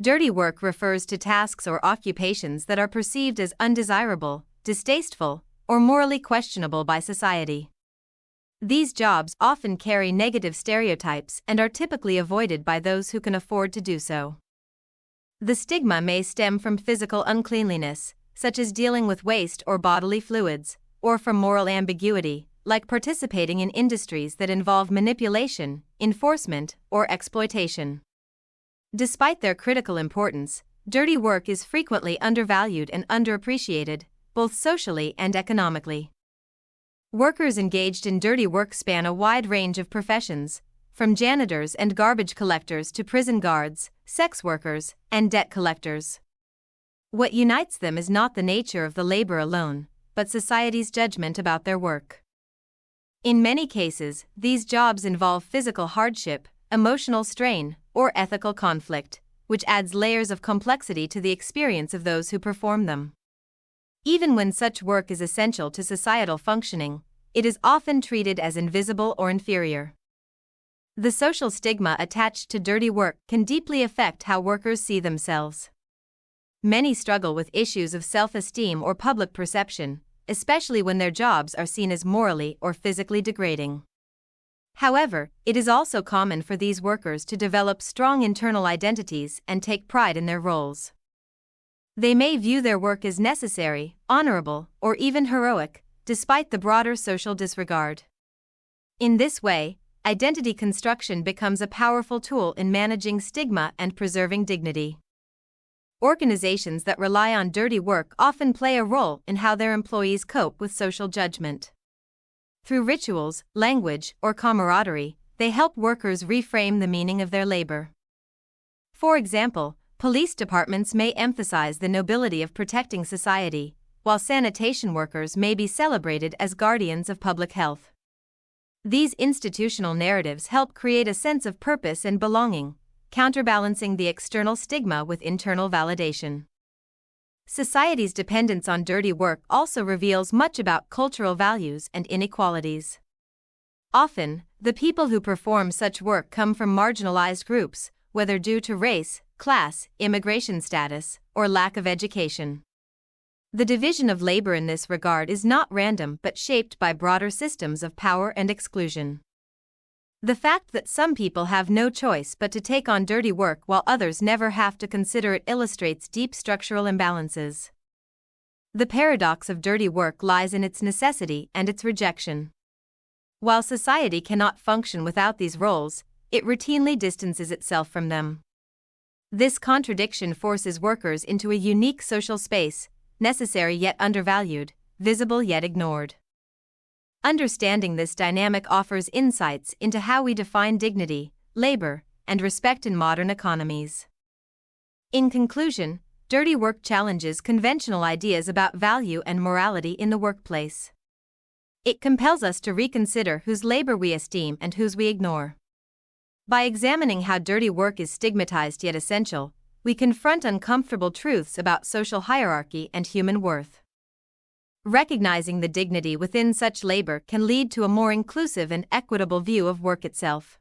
Dirty work refers to tasks or occupations that are perceived as undesirable, distasteful, or morally questionable by society. These jobs often carry negative stereotypes and are typically avoided by those who can afford to do so. The stigma may stem from physical uncleanliness, such as dealing with waste or bodily fluids, or from moral ambiguity, like participating in industries that involve manipulation, enforcement, or exploitation. Despite their critical importance, dirty work is frequently undervalued and underappreciated, both socially and economically. Workers engaged in dirty work span a wide range of professions, from janitors and garbage collectors to prison guards, sex workers, and debt collectors. What unites them is not the nature of the labor alone, but society's judgment about their work. In many cases, these jobs involve physical hardship, emotional strain, or ethical conflict, which adds layers of complexity to the experience of those who perform them. Even when such work is essential to societal functioning, it is often treated as invisible or inferior. The social stigma attached to dirty work can deeply affect how workers see themselves. Many struggle with issues of self-esteem or public perception, especially when their jobs are seen as morally or physically degrading. However, it is also common for these workers to develop strong internal identities and take pride in their roles. They may view their work as necessary, honorable, or even heroic, despite the broader social disregard. In this way, identity construction becomes a powerful tool in managing stigma and preserving dignity. Organizations that rely on dirty work often play a role in how their employees cope with social judgment. Through rituals, language, or camaraderie, they help workers reframe the meaning of their labor. For example, police departments may emphasize the nobility of protecting society, while sanitation workers may be celebrated as guardians of public health. These institutional narratives help create a sense of purpose and belonging, counterbalancing the external stigma with internal validation. Society's dependence on dirty work also reveals much about cultural values and inequalities. Often, the people who perform such work come from marginalized groups, whether due to race, class, immigration status, or lack of education. The division of labor in this regard is not random but shaped by broader systems of power and exclusion. The fact that some people have no choice but to take on dirty work while others never have to consider it illustrates deep structural imbalances. The paradox of dirty work lies in its necessity and its rejection. While society cannot function without these roles, it routinely distances itself from them. This contradiction forces workers into a unique social space, necessary yet undervalued, visible yet ignored. Understanding this dynamic offers insights into how we define dignity, labor, and respect in modern economies. In conclusion, dirty work challenges conventional ideas about value and morality in the workplace. It compels us to reconsider whose labor we esteem and whose we ignore. By examining how dirty work is stigmatized yet essential, we confront uncomfortable truths about social hierarchy and human worth. Recognizing the dignity within such labor can lead to a more inclusive and equitable view of work itself.